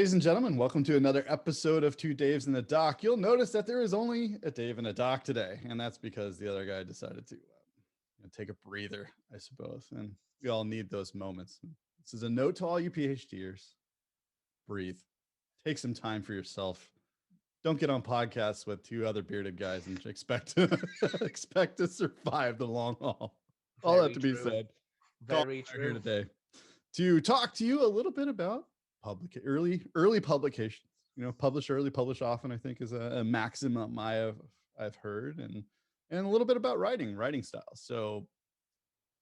ladies and gentlemen. Welcome to another episode of Two Daves in the Dock. You'll notice that there is only a Dave in a dock today, and that's because the other guy decided to take a breather, I suppose. And we all need those moments. This is a note to all you PhDers. Breathe. Take some time for yourself. Don't get on podcasts with two other bearded guys and expect to survive the long haul. All that to be said. Very true. Here today to talk to you a little bit about early publications. Publish early, publish often, I think, is a maximum I've heard, and a little bit about writing styles. So,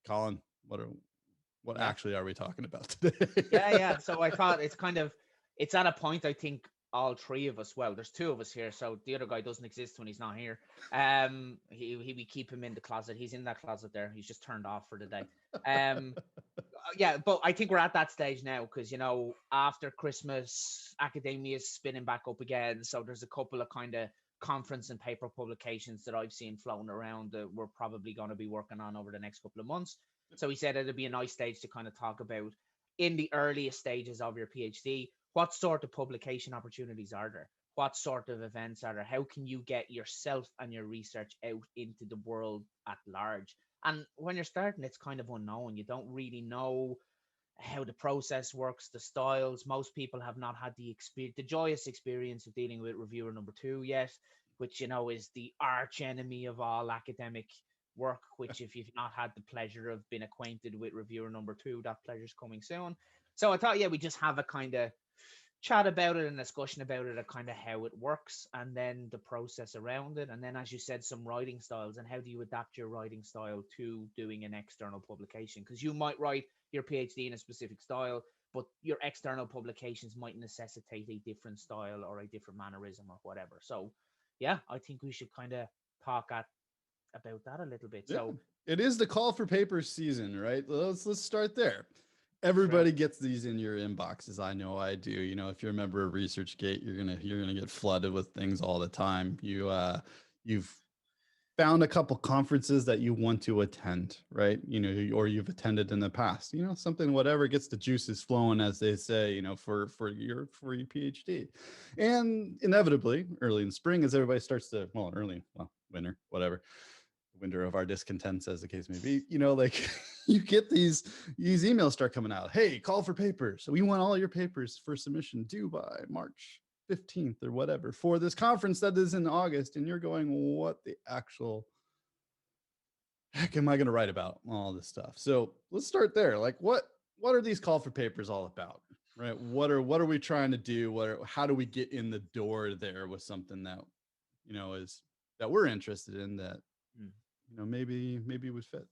Colin, what actually are we talking about today? Yeah. So I thought it's at a point, I think all three of us, well, there's two of us here, so the other guy doesn't exist when he's not here. We keep him in the closet. He's in that closet there. He's just turned off for the day. Yeah, but I think we're at that stage now because, after Christmas, academia is spinning back up again. So there's a couple of kind of conference and paper publications that I've seen floating around that we're probably going to be working on over the next couple of months. So he said it'd be a nice stage to kind of talk about in the earliest stages of your PhD, what sort of publication opportunities are there? What sort of events are there? How can you get yourself and your research out into the world at large? And when you're starting, it's kind of unknown. You don't really know how the process works, the styles. Most people have not had the joyous experience of dealing with reviewer number 2 yet, which, is the arch enemy of all academic work, which if you've not had the pleasure of being acquainted with reviewer number 2, that pleasure's coming soon. So I thought, we just have a kind of chat about it and discussion about it, kind of how it works and then the process around it. And then, as you said, some writing styles and how do you adapt your writing style to doing an external publication? Because you might write your PhD in a specific style, but your external publications might necessitate a different style or a different mannerism or whatever. So, I think we should kind of talk about that a little bit. Yeah. So it is the call for papers season, right? Let's start there. Everybody gets these in your inboxes. I know I do. If you're a member of ResearchGate, you're gonna get flooded with things all the time. You've found a couple conferences that you want to attend, right? Or you've attended in the past. Something, whatever gets the juices flowing, as they say. For your PhD, and inevitably, early in spring, as everybody starts to winter, whatever. Winter of our discontents, as the case may be, you get these emails start coming out. Hey, call for papers. So we want all your papers for submission due by March 15th or whatever for this conference that is in August. And you're going, what the actual heck am I going to write about all this stuff? So let's start there. Like, what are these call for papers all about, right? What are we trying to do? How do we get in the door there with something that, that we're interested in, that maybe would fit.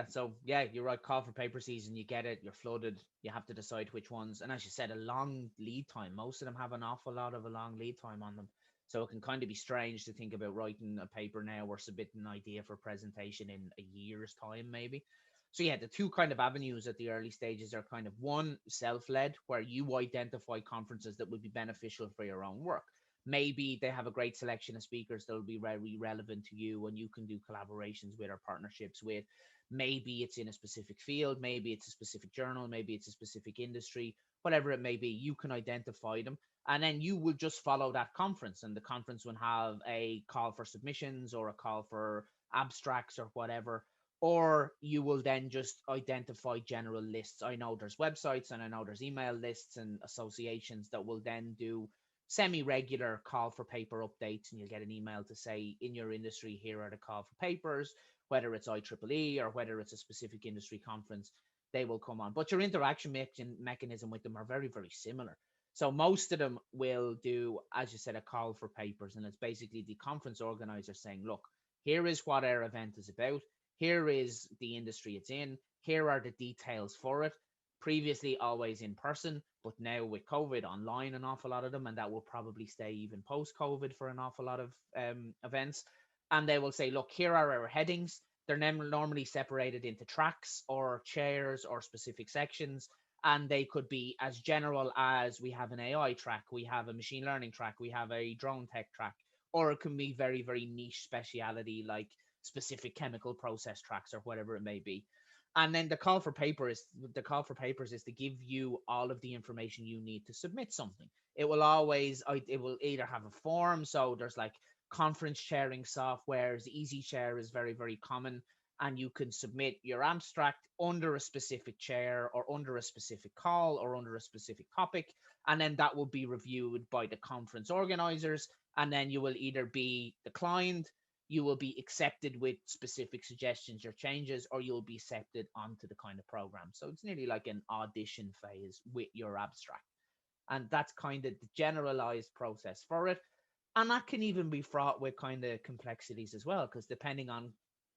So you're right. Call for paper season, you get it, you're flooded, you have to decide which ones. And as you said, a long lead time. Most of them have an awful lot of a long lead time on them. So it can kind of be strange to think about writing a paper now or submitting an idea for presentation in a year's time, maybe. So the two kind of avenues at the early stages are kind of one, self-led, where you identify conferences that would be beneficial for your own work. Maybe they have a great selection of speakers that will be very relevant to you and you can do collaborations with or partnerships with. Maybe it's in a specific field, maybe it's a specific journal, maybe it's a specific industry, whatever it may be, you can identify them. And then you will just follow that conference, and the conference will have a call for submissions or a call for abstracts or whatever. Or you will then just identify general lists. I know there's websites and I know there's email lists and associations that will then do semi-regular call for paper updates, and you'll get an email to say, in your industry, here are the call for papers, whether it's IEEE or whether it's a specific industry conference, they will come on. But your interaction mechanism with them are very, very similar. So most of them will do, as you said, a call for papers, and it's basically the conference organizer saying, look, here is what our event is about. Here is the industry it's in. Here are the details for it. Previously always in person, but now with COVID, online an awful lot of them, and that will probably stay even post-COVID for an awful lot of events. And they will say, look, here are our headings. They're normally separated into tracks or chairs or specific sections, and they could be as general as we have an AI track, we have a machine learning track, we have a drone tech track, or it can be very, very niche speciality like specific chemical process tracks or whatever it may be. And then the call for papers is to give you all of the information you need to submit something. It will either have a form, so there's like conference sharing softwares. Easy Share is very, very common, and you can submit your abstract under a specific chair or under a specific call or under a specific topic, and then that will be reviewed by the conference organizers, and then you will either be declined, you will be accepted with specific suggestions or changes, or you'll be accepted onto the kind of program. So it's nearly like an audition phase with your abstract. And that's kind of the generalized process for it. And that can even be fraught with kind of complexities as well, because depending on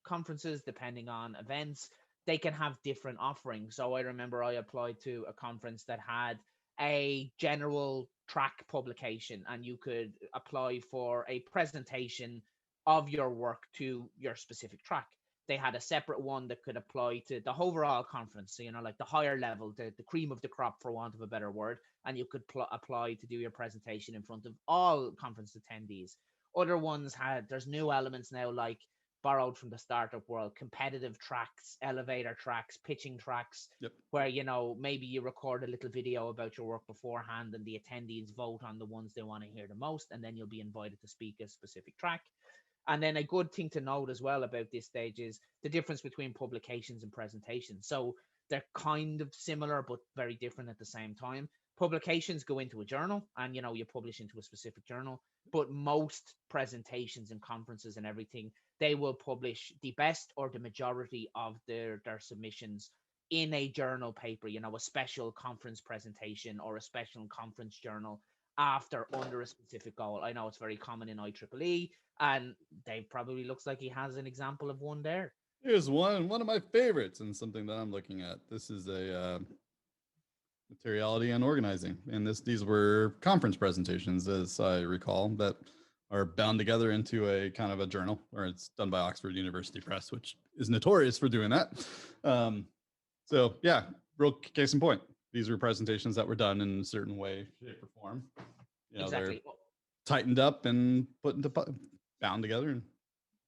conferences, depending on events, they can have different offerings. So I remember I applied to a conference that had a general track publication, and you could apply for a presentation of your work to your specific track. They had a separate one that could apply to the overall conference, so, like the higher level, the cream of the crop, for want of a better word, and you could apply to do your presentation in front of all conference attendees. Other ones there's new elements now, like borrowed from the startup world, competitive tracks, elevator tracks, pitching tracks, Yep. where, maybe you record a little video about your work beforehand and the attendees vote on the ones they want to hear the most, and then you'll be invited to speak a specific track. And then a good thing to note as well about this stage is the difference between publications and presentations. So they're kind of similar, but very different at the same time. Publications go into a journal, and you publish into a specific journal. But most presentations and conferences and everything, they will publish the best or the majority of their submissions in a journal paper, a special conference presentation or a special conference journal after under a specific goal. I know it's very common in IEEE, and Dave probably looks like he has an example of one there. Here's one of my favorites, and something that I'm looking at. This is a materiality and organizing, and these were conference presentations, as I recall, that are bound together into a kind of a journal, or it's done by Oxford University Press, which is notorious for doing that. So yeah, real case in point. These were presentations that were done in a certain way, shape, or form. Exactly. They're tightened up and bound together and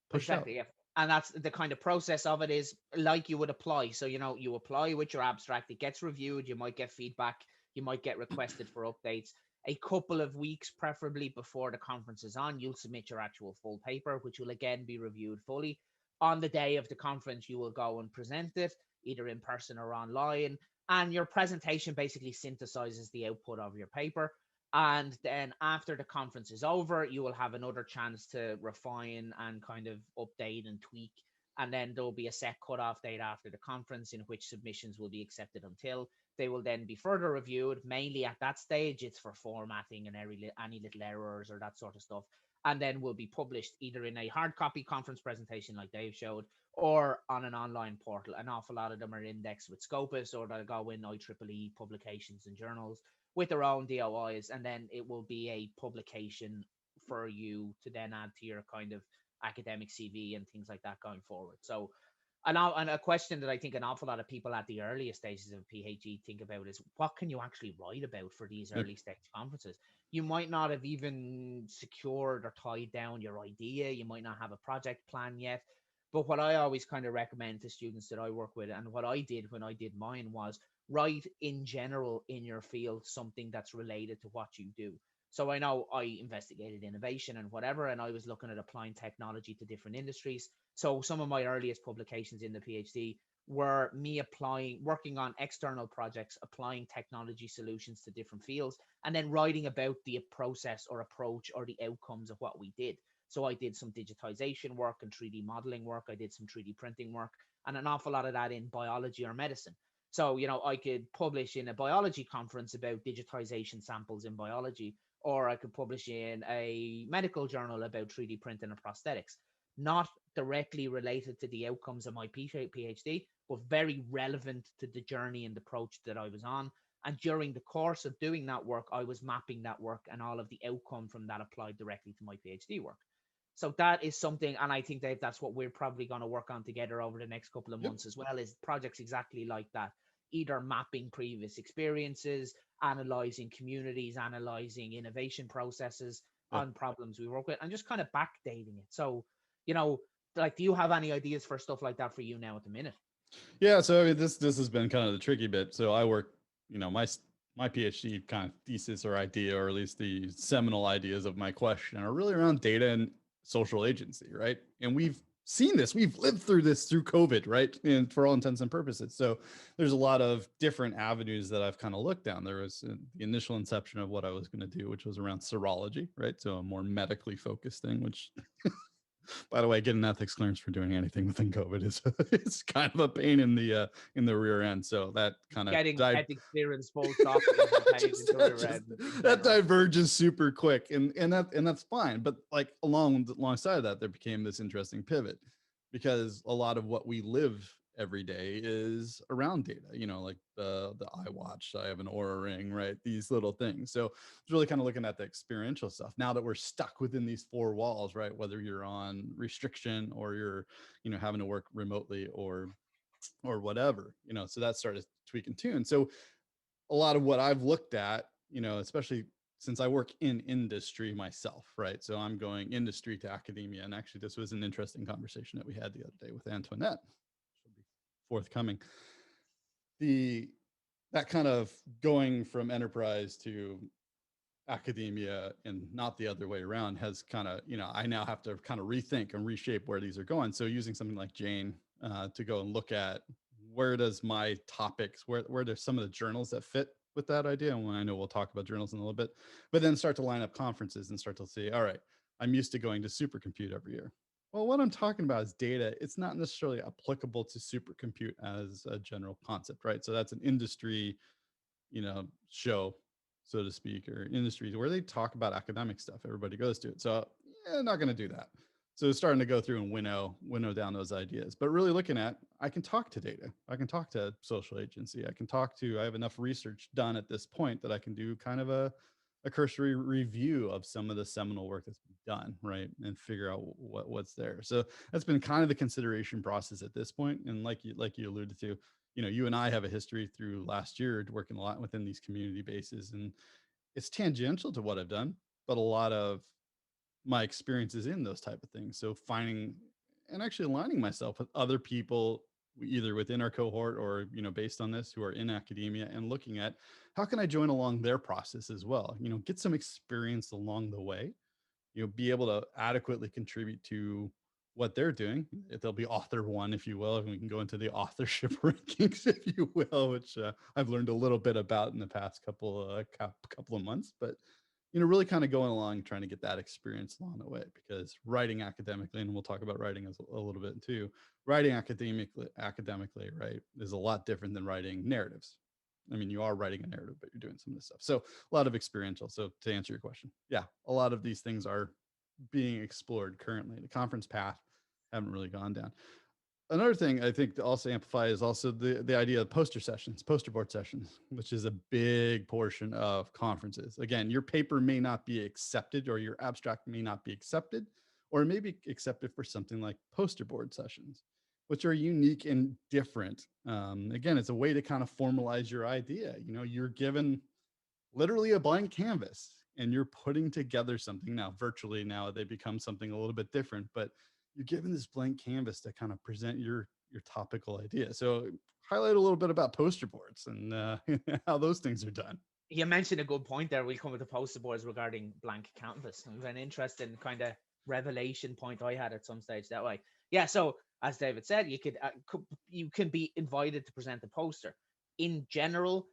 pushed out. Exactly. Yeah. And that's the kind of process of it, is like you would apply. So, you apply with your abstract, it gets reviewed, you might get feedback, you might get requested for updates. A couple of weeks, preferably before the conference is on, you'll submit your actual full paper, which will again be reviewed fully. On the day of the conference, you will go and present it, either in person or online. And your presentation basically synthesizes the output of your paper. And then after the conference is over, you will have another chance to refine and kind of update and tweak. And then there'll be a set cutoff date after the conference in which submissions will be accepted until. They will then be further reviewed. Mainly at that stage, it's for formatting and any little errors or that sort of stuff. And then will be published either in a hard copy conference presentation like Dave showed, or on an online portal. An awful lot of them are indexed with Scopus, or they'll go in IEEE publications and journals with their own DOIs, and then it will be a publication for you to then add to your kind of academic CV and things like that going forward. So, and a question that I think an awful lot of people at the earliest stages of PhD think about is, what can you actually write about for these early stage conferences? You might not have even secured or tied down your idea. You might not have a project plan yet. But what I always kind of recommend to students that I work with, and what I did when I did mine, was write in general in your field something that's related to what you do. So I know I investigated innovation and whatever, and I was looking at applying technology to different industries. So some of my earliest publications in the PhD were me working on external projects, applying technology solutions to different fields, and then writing about the process or approach or the outcomes of what we did. So I did some digitization work and 3D modeling work. I did some 3D printing work, and an awful lot of that in biology or medicine. So, I could publish in a biology conference about digitization samples in biology, or I could publish in a medical journal about 3D printing and prosthetics. Not directly related to the outcomes of my PhD, but very relevant to the journey and approach that I was on. And during the course of doing that work, I was mapping that work and all of the outcome from that applied directly to my PhD work. So that is something, and I think, Dave, that's what we're probably going to work on together over the next couple of months as well, is projects exactly like that. Either mapping previous experiences, analyzing communities, analyzing innovation processes on problems we work with, and just kind of backdating it. So, like, do you have any ideas for stuff like that for you now at the minute? Yeah, so I mean, this has been kind of the tricky bit. So I work, my PhD kind of thesis or idea, or at least the seminal ideas of my question, are really around data and social agency, right? And we've seen this, we've lived through this through COVID, right? And for all intents and purposes, so there's a lot of different avenues that I've kind of looked down. There was the initial inception of what I was going to do, which was around serology, right? So a more medically focused thing, which by the way, getting ethics clearance for doing anything within COVID is it's kind of a pain in the rear end. So that kind of Getting dive ethics clearance post doc is a pain in just, the rear just end in that general. diverges super quick, and that's fine. But like alongside of that, there became this interesting pivot because a lot of what we live every day is around data. Like the iWatch, I have an Aura ring, right? These little things. So it's really kind of looking at the experiential stuff. Now that we're stuck within these four walls, right? Whether you're on restriction or you're, having to work remotely or whatever, so that started tweaking too. And so a lot of what I've looked at, especially since I work in industry myself, right? So I'm going industry to academia. And actually, this was an interesting conversation that we had the other day with Antoinette, which will be forthcoming. The That kind of going from enterprise to academia and not the other way around has kind of, I now have to kind of rethink and reshape where these are going. So using something like Jane to go and look at where does my topics, where there's some of the journals that fit with that idea. And I know we'll talk about journals in a little bit, but then start to line up conferences and start to see, all right, I'm used to going to Supercompute every year. Well, what I'm talking about is data. It's not necessarily applicable to Supercompute as a general concept, right? So that's an industry show, so to speak, or industries where they talk about academic stuff. Everybody goes to it. So yeah, not going to do that. So starting to go through and winnow down those ideas, but really looking at, I can talk to data. I can talk to social agency. I have enough research done at this point that I can do kind of a cursory review of some of the seminal work that's been done, right? And figure out what's there. So that's been kind of the consideration process at this point. And like you alluded to, you and I have a history through last year working a lot within these community bases, and it's tangential to what I've done, but a lot of my experiences in those type of things. So finding and actually aligning myself with other people either within our cohort or based on this who are in academia and looking at how can I join along their process as well, get some experience along the way, be able to adequately contribute to what they're doing. If they'll be author one, if you will, and we can go into the authorship rankings, if you will, which I've learned a little bit about in the past couple of months. But really kind of going along, trying to get that experience along the way, because writing academically, and we'll talk about writing as a little bit too. Writing academically, right, is a lot different than writing narratives. I mean, you are writing a narrative, but you're doing some of this stuff. So a lot of experiential. So to answer your question, yeah, a lot of these things are being explored currently. The conference path haven't really gone down. Another thing I think to also amplify is also the idea of poster board sessions, which is a big portion of conferences. Again, your paper may not be accepted or your abstract may not be accepted, or it may be accepted for something like poster board sessions, which are unique and different. Again, it's a way to kind of formalize your idea. You're given literally a blank canvas and you're putting together something. Now virtually, now they become something a little bit different, but you're given this blank canvas to kind of present your topical idea. So highlight a little bit about poster boards and how those things are done. You mentioned a good point there. We'll come with the poster boards regarding blank canvas. It was an interesting kind of revelation point I had at some stage that way. Yeah. So as David said, you can be invited to present the poster. In general,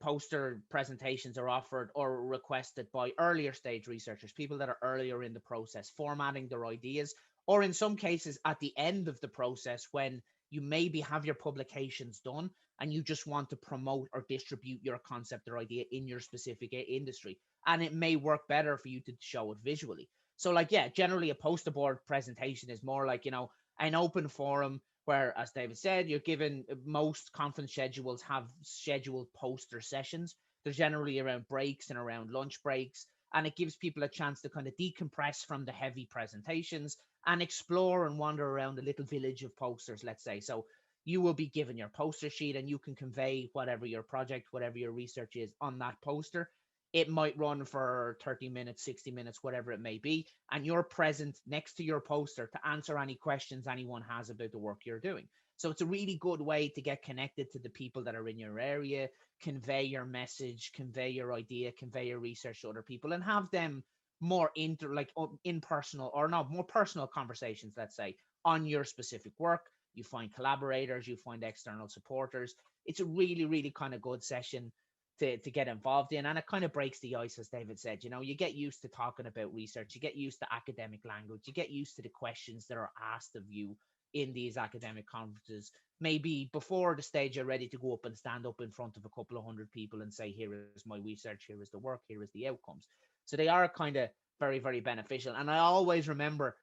poster presentations are offered or requested by earlier stage researchers, people that are earlier in the process, formatting their ideas, or in some cases at the end of the process when you maybe have your publications done and you just want to promote or distribute your concept or idea in your specific industry. And it may work better for you to show it visually. So, like, yeah, generally a poster board presentation is more like, an open forum where, as David said, you're given most conference schedules have scheduled poster sessions. They're generally around breaks and around lunch breaks. And it gives people a chance to kind of decompress from the heavy presentations and explore and wander around the little village of posters, let's say. So you will be given your poster sheet and you can convey whatever your project, whatever your research is on that poster. It might run for 30 minutes, 60 minutes, whatever it may be. And you're present next to your poster to answer any questions anyone has about the work you're doing. So it's a really good way to get connected to the people that are in your area, convey your message, convey your idea, convey your research to other people, and have them more in personal, or no, more personal conversations, let's say, on your specific work. You find collaborators, you find external supporters. It's a really, really kind of good session to get involved in. And it kind of breaks the ice, as David said. You know, you get used to talking about research, you get used to academic language, you get used to the questions that are asked of you in these academic conferences. Maybe before the stage you're ready to go up and stand up in front of a couple of hundred people and say, here is my research, here is the work, here is the outcomes. So they are kind of very, very beneficial. And I always remember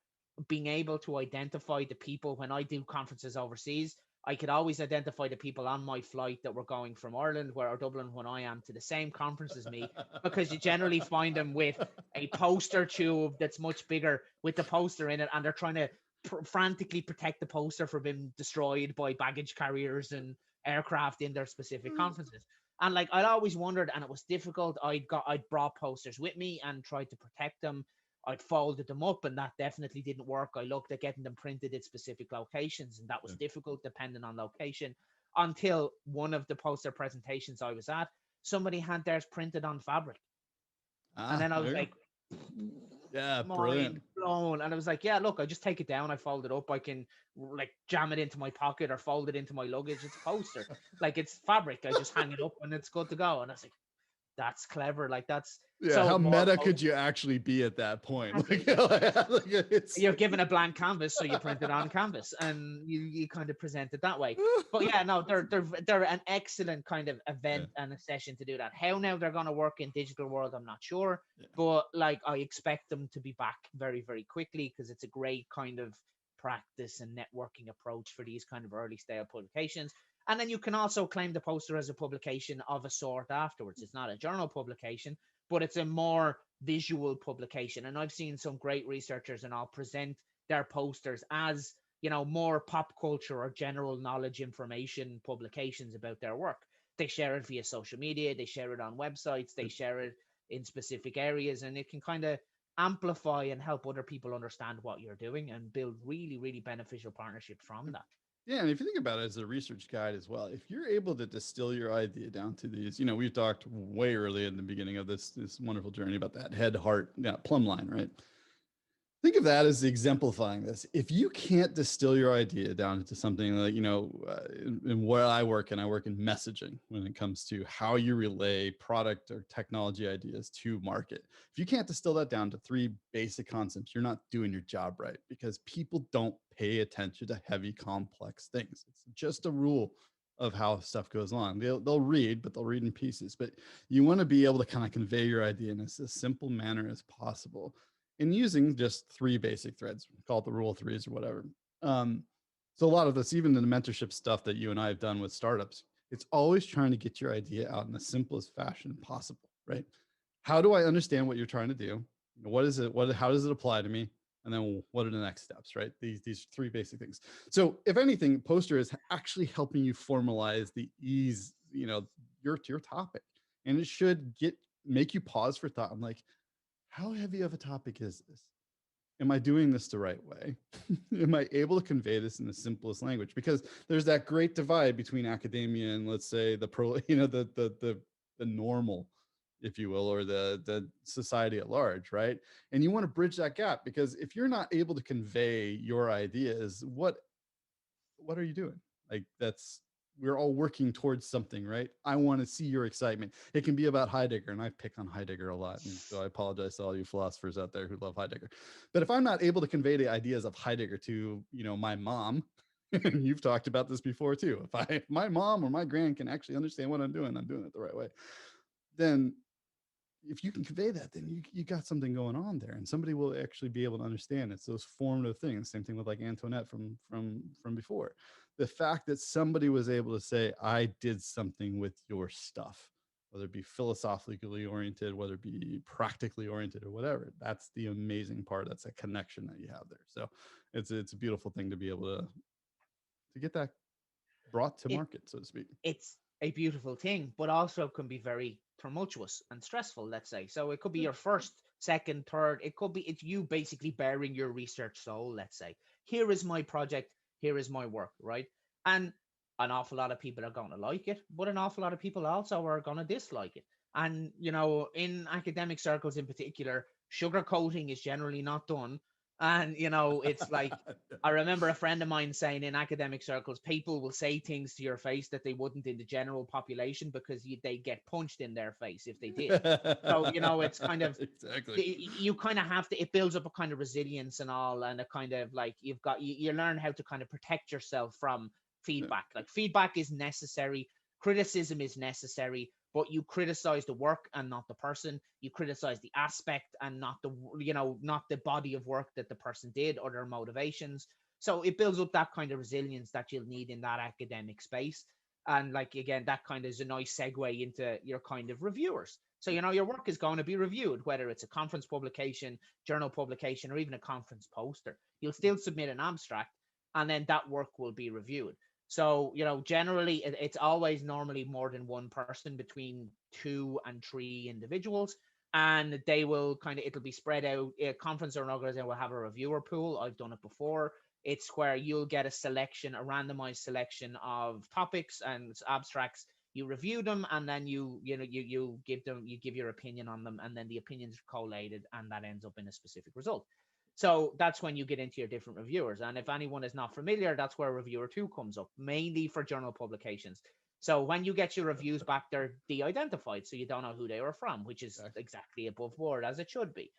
being able to identify the people when I do conferences overseas. I could always identify the people on my flight that were going from Ireland, or Dublin, when I am, to the same conference as me, because you generally find them with a poster tube that's much bigger with the poster in it, and they're trying to frantically protect the poster from being destroyed by baggage carriers and aircraft in their specific conferences. And like, I'd always wondered, and it was difficult. I'd brought posters with me and tried to protect them. I'd folded them up, and that definitely didn't work. I looked at getting them printed at specific locations, and that was difficult depending on location. Until one of the poster presentations I was at, somebody had theirs printed on fabric. And then I was like, yeah, mind brilliant. blown. And I was like, yeah, look, I just take it down, I fold it up, I can like jam it into my pocket or fold it into my luggage. It's a poster. Like, it's fabric. I just hang it up and it's good to go. And I was like, that's clever. Like, that's Yeah, so how more meta could you actually be at that point? Like, you're given a blank canvas, so you print it on canvas and you kind of present it that way. But yeah, no, they're an excellent kind of event and a session to do that. How now they're going to work in digital world, I'm not sure, but like, I expect them to be back very, very quickly, because it's a great kind of practice and networking approach for these kind of early style publications. And then you can also claim the poster as a publication of a sort afterwards. It's not a journal publication, but it's a more visual publication. And I've seen some great researchers and I'll present their posters as, more pop culture or general knowledge information publications about their work. They share it via social media, they share it on websites, they share it in specific areas, and it can kind of amplify and help other people understand what you're doing and build really, really beneficial partnerships from that. Yeah, and if you think about it as a research guide as well, if you're able to distill your idea down to these, we've talked way early in the beginning of this wonderful journey about that head, heart, plumb line, right? Think of that as exemplifying this. If you can't distill your idea down into something like, in where I work, and I work in messaging when it comes to how you relay product or technology ideas to market. If you can't distill that down to three basic concepts, you're not doing your job right, because people don't pay attention to heavy, complex things. It's just a rule of how stuff goes on. They'll read, but they'll read in pieces. But you want to be able to kind of convey your idea in as simple manner as possible, and using just three basic threads, call it the rule of threes or whatever. So a lot of this, even in the mentorship stuff that you and I have done with startups, it's always trying to get your idea out in the simplest fashion possible, right? How do I understand what you're trying to do? What is it? How does it apply to me? And then what are the next steps, right? These three basic things. So if anything, poster is actually helping you formalize the ease, your topic, and it should make you pause for thought. I'm like, how heavy of a topic is this? Am I doing this the right way? Am I able to convey this in the simplest language? Because there's that great divide between academia and, let's say, the normal, if you will, or the society at large, right? And you want to bridge that gap, because if you're not able to convey your ideas, what are you doing? Like, we're all working towards something, right? I want to see your excitement. It can be about Heidegger, and I pick on Heidegger a lot, and so I apologize to all you philosophers out there who love Heidegger. But if I'm not able to convey the ideas of Heidegger to, my mom, and you've talked about this before too, if my mom or my grand can actually understand what I'm doing it the right way, then if you can convey that, then you got something going on there, and somebody will actually be able to understand. It's those formative things. Same thing with like Antoinette from before. The fact that somebody was able to say, I did something with your stuff, whether it be philosophically oriented, whether it be practically oriented, or whatever. That's the amazing part. That's a connection that you have there. So it's a beautiful thing to be able to get that brought to It market, so to speak. it's a beautiful thing, but also can be very tumultuous and stressful, let's say. So it could be your first, second, third. It's you basically bearing your research soul, let's say. Here is my project, here is my work, right? And an awful lot of people are going to like it, but an awful lot of people also are going to dislike it. And, in academic circles in particular, sugarcoating is generally not done. And, it's like, I remember a friend of mine saying in academic circles, people will say things to your face that they wouldn't in the general population because they get punched in their face if they did. So, it's kind of, Exactly. you kind of have to, it builds up a kind of resilience and all, and a kind of like, you learn how to kind of protect yourself from Yeah. feedback. Like, feedback is necessary, criticism is necessary, but you criticize the work and not the person. You criticize the aspect and not not the body of work that the person did or their motivations. So it builds up that kind of resilience that you'll need in that academic space. And like, again, that kind of is a nice segue into your kind of reviewers. So, your work is going to be reviewed, whether it's a conference publication, journal publication, or even a conference poster. You'll still submit an abstract, and then that work will be reviewed. So, generally, it's always normally more than one person, between 2 and 3 individuals, and they will it'll be spread out. A conference or an organization will have a reviewer pool. I've done it before. It's where you'll get a selection, a randomized selection of topics and abstracts. You review them, and then you give your opinion on them, and then the opinions are collated, and that ends up in a specific result. So that's when you get into your different reviewers. And if anyone is not familiar, that's where reviewer 2 comes up, mainly for journal publications. So when you get your reviews back, they're de-identified, so you don't know who they were from, which is exactly above board, as it should be.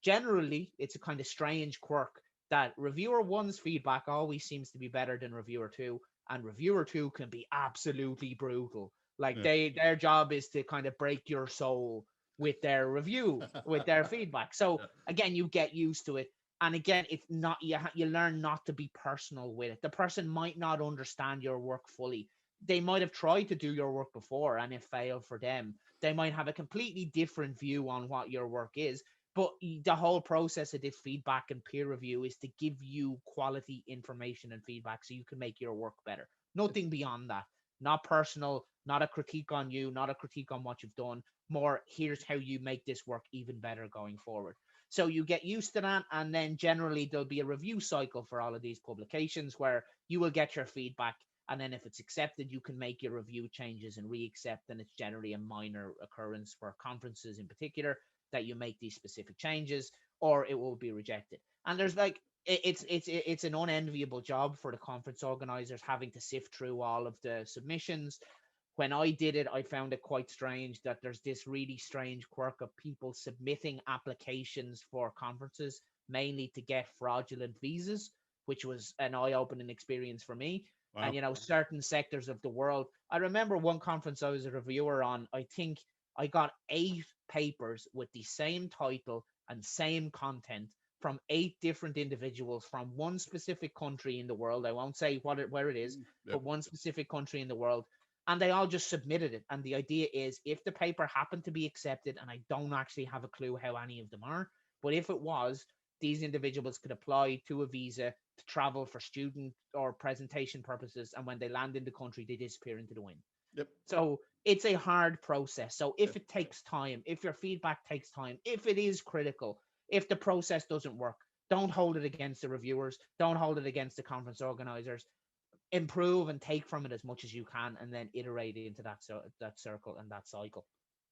Generally, it's a kind of strange quirk that reviewer 1's feedback always seems to be better than reviewer 2, and reviewer 2 can be absolutely brutal. Like, Yeah. their job is to kind of break your soul with their review, with their feedback. So Yeah. again, you get used to it. And again, it's not, you learn not to be personal with it. The person might not understand your work fully. They might have tried to do your work before and it failed for them. They might have a completely different view on what your work is. But the whole process of this feedback and peer review is to give you quality information and feedback so you can make your work better. Nothing beyond that. Not personal, not a critique on you, not a critique on what you've done. More, here's how you make this work even better going forward. So you get used to that, and then generally there'll be a review cycle for all of these publications where you will get your feedback, and then if it's accepted, you can make your review changes and re-accept, and it's generally a minor occurrence for conferences in particular that you make these specific changes, or it will be rejected. And there's like, it's an unenviable job for the conference organizers, having to sift through all of the submissions. When I did it, I found it quite strange that there's this really strange quirk of people submitting applications for conferences, mainly to get fraudulent visas, which was an eye-opening experience for me. And Wow. certain sectors of the world. I remember one conference I was a reviewer on. I think I got 8 papers with the same title and same content from 8 different individuals from one specific country in the world. I won't say where it is, Yep. but one specific country in the world, and they all just submitted it. And the idea is, if the paper happened to be accepted, and I don't actually have a clue how any of them are, but if it was, these individuals could apply to a visa to travel for student or presentation purposes, and when they land in the country, they disappear into the wind. Yep. So it's a hard process. So if Yep. it takes time, if your feedback takes time, if it is critical, if the process doesn't work, don't hold it against the reviewers, don't hold it against the conference organizers. Improve and take from it as much as you can, and then iterate into that circle and that cycle.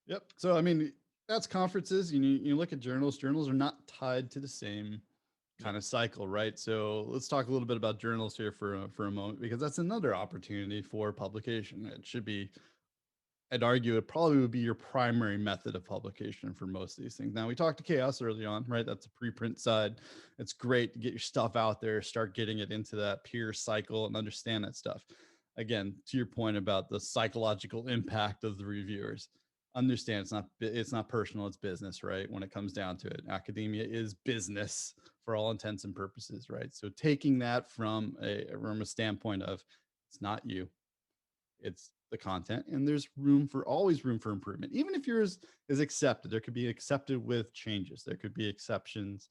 Yep. So I mean, that's conferences. You look at journals. Journals are not tied to the same Yeah. kind of cycle, right? So let's talk a little bit about journals here for a moment, because that's another opportunity for publication. It should be, I'd argue, it probably would be your primary method of publication for most of these things. Now, we talked to Chaos early on, right? That's a preprint side. It's great to get your stuff out there, start getting it into that peer cycle and understand that stuff. Again, to your point about the psychological impact of the reviewers, understand it's not personal, it's business, right? When it comes down to it, academia is business for all intents and purposes, right? So taking that from a standpoint of, it's not you, it's the content, and there's always room for improvement. Even if yours is accepted, there could be accepted with changes, there could be exceptions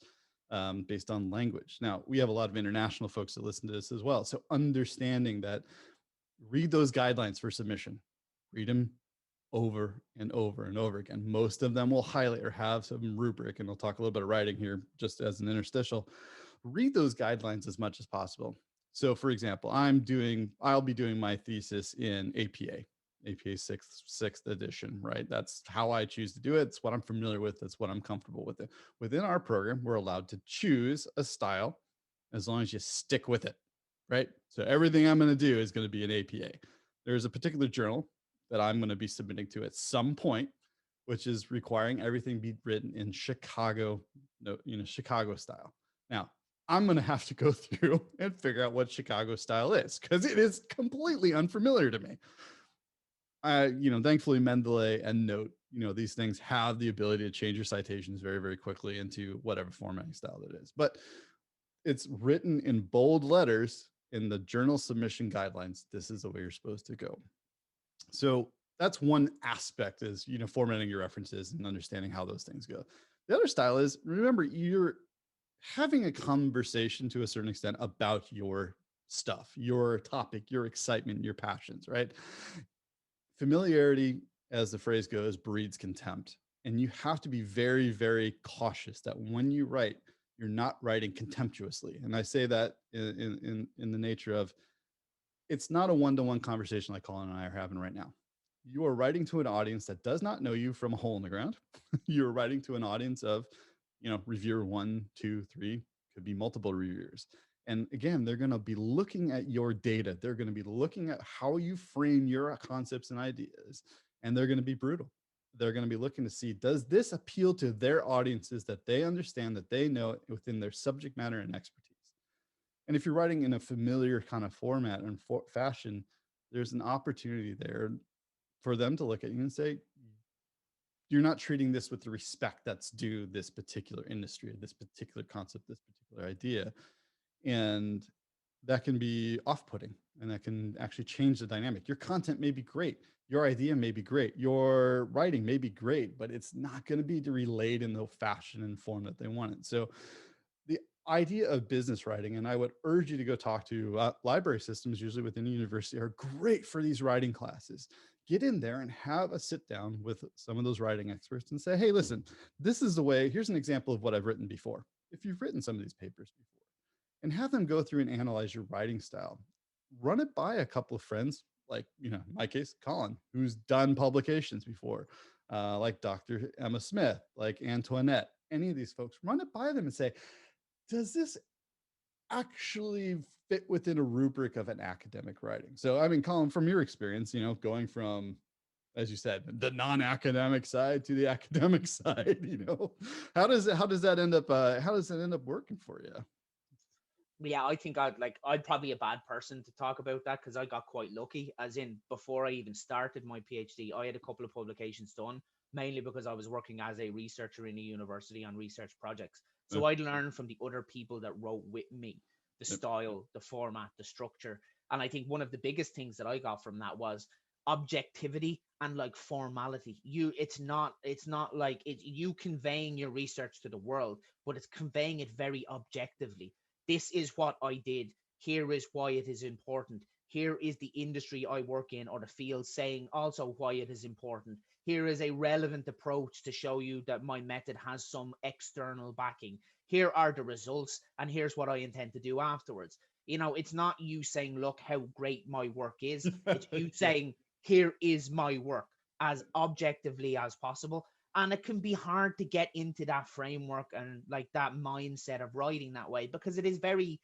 based on language. Now, we have a lot of international folks that listen to this as well, so understanding that, read those guidelines for submission, read them over and over and over again. Most of them will highlight or have some rubric, and we'll talk a little bit of writing here just as an interstitial. Read those guidelines as much as possible. So for example, I'll be doing my thesis in APA sixth edition, right? That's how I choose to do it. It's what I'm familiar with. That's what I'm comfortable with. It. Within our program, we're allowed to choose a style as long as you stick with it, right? So everything I'm going to do is going to be an APA. There's a particular journal that I'm going to be submitting to at some point, which is requiring everything be written in Chicago, Chicago style. Now, I'm going to have to go through and figure out what Chicago style is because it is completely unfamiliar to me. Thankfully, Mendeley and Note, these things have the ability to change your citations very, very quickly into whatever formatting style it is. But it's written in bold letters in the journal submission guidelines. This is the way you're supposed to go. So that's one aspect is, formatting your references and understanding how those things go. The other style is, remember, you're having a conversation to a certain extent about your stuff, your topic, your excitement, your passions, right? Familiarity, as the phrase goes, breeds contempt. And you have to be very, very cautious that when you write, you're not writing contemptuously. And I say that in the nature of, it's not a one-to-one conversation like Colin and I are having right now. You are writing to an audience that does not know you from a hole in the ground. You're writing to an audience of, reviewer 1, 2, 3, could be multiple reviewers. And again, they're going to be looking at your data. They're going to be looking at how you frame your concepts and ideas, and they're going to be brutal. They're going to be looking to see, does this appeal to their audiences that they understand, that they know within their subject matter and expertise? And if you're writing in a familiar kind of format and fashion, there's an opportunity there for them to look at you and say, you're not treating this with the respect that's due this particular industry, this particular concept, this particular idea. And that can be off-putting, and that can actually change the dynamic. Your content may be great. Your idea may be great. Your writing may be great, but it's not going to be relayed in the fashion and form that they want it. So the idea of business writing, and I would urge you to go talk to library systems, usually within a university, are great for these writing classes. Get in there and have a sit down with some of those writing experts and say, hey, listen, this is the way, here's an example of what I've written before. If you've written some of these papers before, and have them go through and analyze your writing style, run it by a couple of friends, like, in my case, Colin, who's done publications before, like Dr. Emma Smith, like Antoinette, any of these folks, run it by them and say, does this actually fit within a rubric of an academic writing? So, I mean, Colin, from your experience, going from, as you said, the non-academic side to the academic side, how does that end up? How does it end up working for you? Yeah, I think I'd probably a bad person to talk about that because I got quite lucky. As in, before I even started my PhD, I had a couple of publications done, mainly because I was working as a researcher in a university on research projects. So I'd learn from the other people that wrote with me, the style, the format, the structure. And I think one of the biggest things that I got from that was objectivity and like formality. It's not like you conveying your research to the world, but it's conveying it very objectively. This is what I did. Here is why it is important. Here is the industry I work in or the field saying also why it is important. Here is a relevant approach to show you that my method has some external backing. Here are the results, and here's what I intend to do afterwards. It's not you saying, look how great my work is. It's you saying, here is my work as objectively as possible. And it can be hard to get into that framework and like that mindset of writing that way because it is very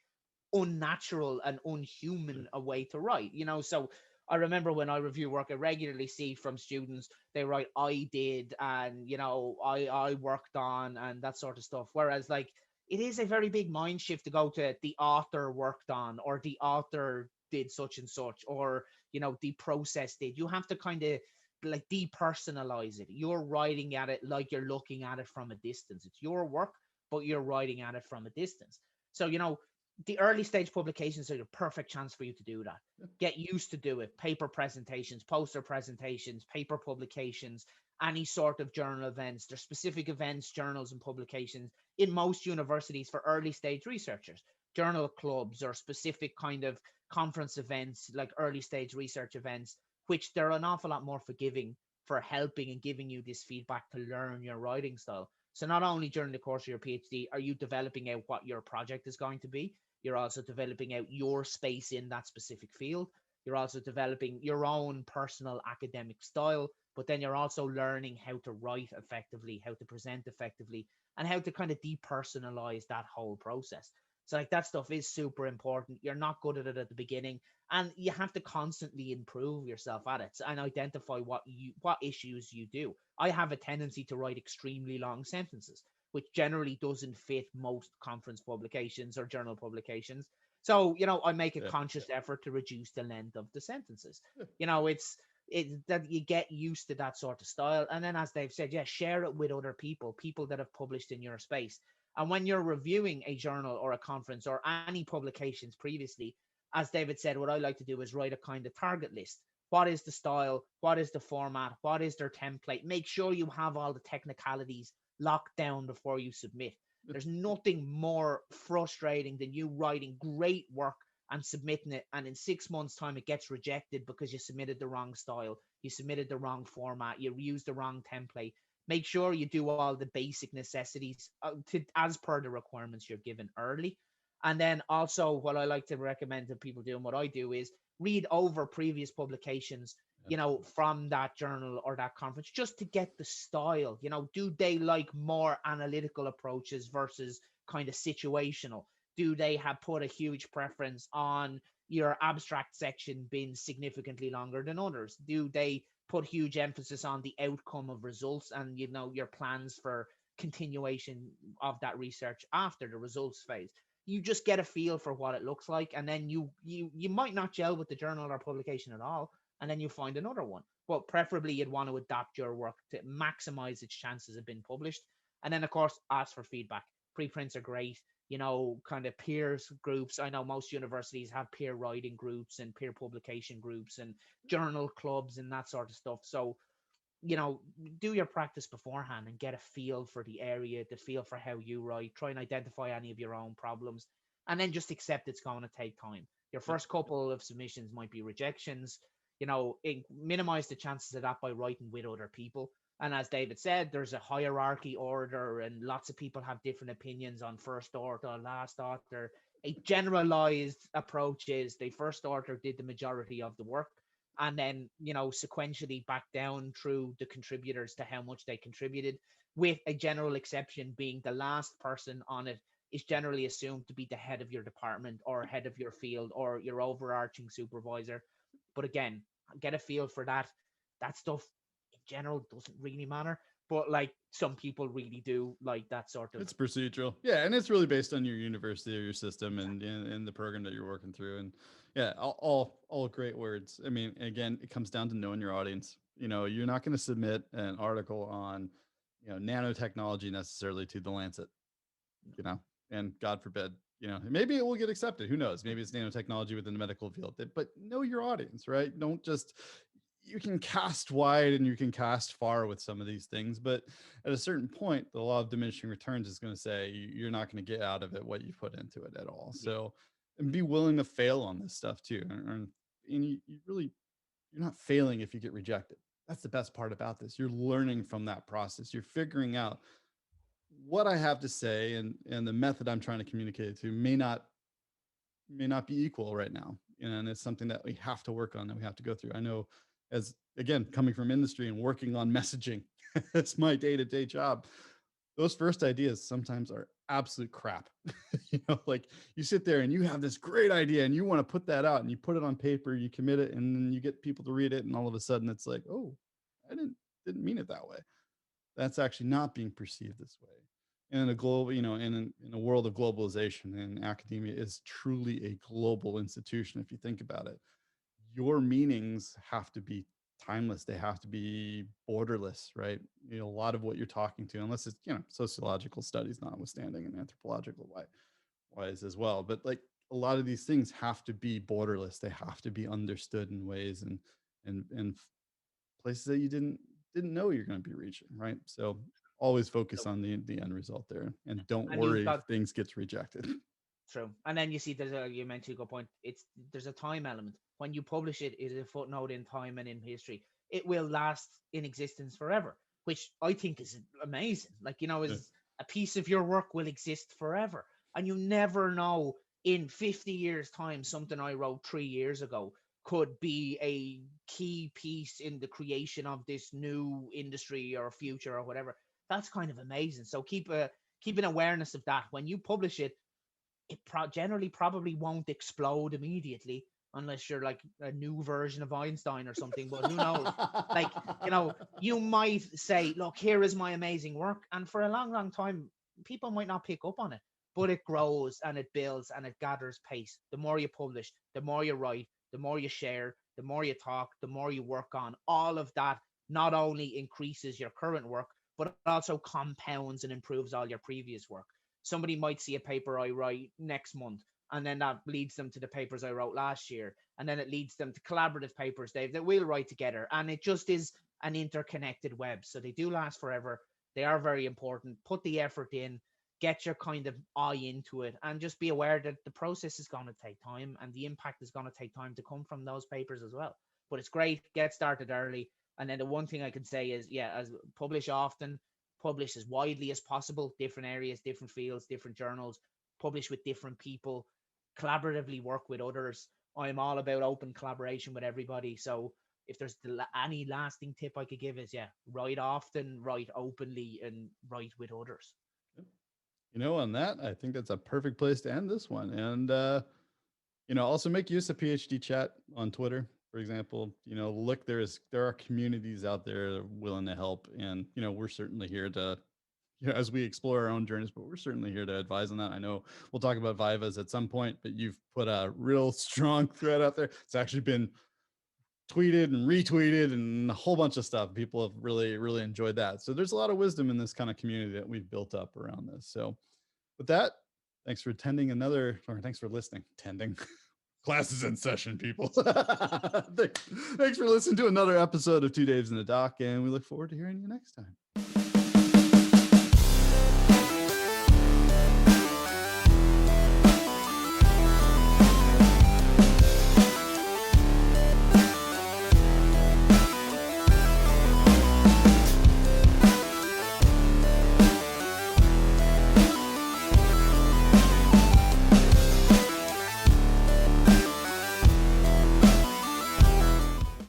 unnatural and unhuman a way to write. So I remember when I review work, I regularly see from students, they write I did, and I worked on, and that sort of stuff. Whereas like it is a very big mind shift to go to the author worked on, or the author did such and such, or the process did. You have to kind of like depersonalize it. You're writing at it like you're looking at it from a distance. It's your work, but you're writing at it from a distance. So the early stage publications are the perfect chance for you to do that. Get used to do it. Paper presentations, poster presentations, paper publications, any sort of journal events. There's specific events, journals, and publications in most universities for early stage researchers. Journal clubs or specific kind of conference events like early stage research events, which they're an awful lot more forgiving for helping and giving you this feedback to learn your writing style. So not only during the course of your PhD are you developing out what your project is going to be, you're also developing out your space in that specific field. You're also developing your own personal academic style, but then you're also learning how to write effectively, how to present effectively, and how to kind of depersonalize that whole process. So like that stuff is super important. You're not good at it at the beginning, and you have to constantly improve yourself at it and identify what issues you do. I have a tendency to write extremely long sentences, which generally doesn't fit most conference publications or journal publications. So, I make a Yeah. conscious effort to reduce the length of the sentences. It's that you get used to that sort of style. And then, as Dave said, yeah, share it with other people that have published in your space. And when you're reviewing a journal or a conference or any publications previously, as David said, what I like to do is write a kind of target list. What is the style? What is the format? What is their template? Make sure you have all the technicalities locked down before you submit. There's nothing more frustrating than you writing great work and submitting it, and in 6 months' time, it gets rejected because you submitted the wrong style, you submitted the wrong format, you used the wrong template. Make sure you do all the basic necessities as per the requirements you're given early. And then also, what I like to recommend to people doing what I do is read over previous publications, Absolutely. from that journal or that conference, just to get the style. Do they like more analytical approaches versus kind of situational? Do they have put a huge preference on your abstract section being significantly longer than others? Do they put huge emphasis on the outcome of results and your plans for continuation of that research after the results phase? You just get a feel for what it looks like, and then you might not gel with the journal or publication at all, and then you find another one. But preferably you'd want to adapt your work to maximize its chances of being published. And then of course ask for feedback. Preprints are great. Kind of peers groups. I know most universities have peer writing groups and peer publication groups and journal clubs and that sort of stuff. So do your practice beforehand and get a feel for the area, the feel for how you write, try and identify any of your own problems, and then just accept it's going to take time. Your Yep. first couple of submissions might be rejections. Minimize the chances of that by writing with other people. And as David said, there's a hierarchy order, and lots of people have different opinions on first author, last author. A generalized approach is the first author did the majority of the work, and then sequentially back down through the contributors to how much they contributed, with a general exception being the last person on it is generally assumed to be the head of your department or head of your field or your overarching supervisor. But again, get a feel for that stuff in general doesn't really matter, but like some people really do like that sort of. It's procedural. Yeah, and it's really based on your university or your system and Exactly. the program that you're working through. And yeah, all great words. I mean, again, it comes down to knowing your audience. You're not going to submit an article on, nanotechnology necessarily to the Lancet, you know, and God forbid, maybe it will get accepted. Who knows? Maybe it's nanotechnology within the medical field. But know your audience, right? Don't just, you can cast wide and you can cast far with some of these things, but at a certain point, the law of diminishing returns is going to say you're not going to get out of it what you put into it at all. Yeah. So, and be willing to fail on this stuff too. And you really, you're not failing if you get rejected. That's the best part about this. You're learning from that process. You're figuring out what I have to say, and the method I'm trying to communicate it to may not be equal right now. And it's something that we have to work on, that we have to go through. I know, as again, coming from industry and working on messaging, it's my day-to-day job. Those first ideas sometimes are absolute crap. Like you sit there and you have this great idea and you want to put that out and you put it on paper, you commit it, and then you get people to read it, and all of a sudden it's like, oh, I didn't mean it that way. That's actually not being perceived this way. And in a global, in a world of globalization, and academia is truly a global institution. If you think about it, your meanings have to be timeless. They have to be borderless, right? A lot of what you're talking to, unless it's, sociological studies notwithstanding, and anthropological wise as well. But like a lot of these things have to be borderless. They have to be understood in ways and places that you didn't know you're going to be reaching, right? So always focus So, on the end result there, and don't and you've worry if got things gets rejected. True. And then you see you mentioned a good point. There's a time element. When you publish it, it is a footnote in time and in history. It will last in existence forever. which I think is amazing. Like, Yeah. is a piece of your work will exist forever. And you never know, in 50 years' time, something I wrote 3 years ago could be a key piece in the creation of this new industry or future or whatever. That's kind of amazing. So keep an awareness of that. When you publish it, it generally probably won't explode immediately unless you're like a new version of Einstein or something. But who knows? Like, you might say, look, here is my amazing work. And for a long, long time, people might not pick up on it, but it grows and it builds and it gathers pace. The more you publish, the more you write, the more you share, the more you talk, the more you work on. All of that not only increases your current work, but also compounds and improves all your previous work. Somebody might see a paper I write next month, and then that leads them to the papers I wrote last year, and then it leads them to collaborative papers, Dave, that we'll write together. And it just is an interconnected web. So they do last forever. They are very important. Put the effort in, get your kind of eye into it, and just be aware that the process is going to take time and the impact is going to take time to come from those papers as well. But it's great. Get started early. And then the one thing I can say is, as publish often, publish as widely as possible, different areas, different fields, different journals, publish with different people, collaboratively work with others. I'm all about open collaboration with everybody. So if there's any lasting tip I could give is, write often, write openly, and write with others. On that, I think that's a perfect place to end this one. And, also make use of PhD chat on Twitter, for example. Look, there are communities out there that are willing to help. And, we're certainly here to, as we explore our own journeys, but we're certainly here to advise on that. I know we'll talk about Vivas at some point, but you've put a real strong thread out there. It's actually been tweeted and retweeted and a whole bunch of stuff. People have really, really enjoyed that. So there's a lot of wisdom in this kind of community that we've built up around this. So with that, thanks for thanks for listening. Attending. Classes in session, people. Thanks for listening to another episode of 2 Daves in the Dock, and we look forward to hearing you next time.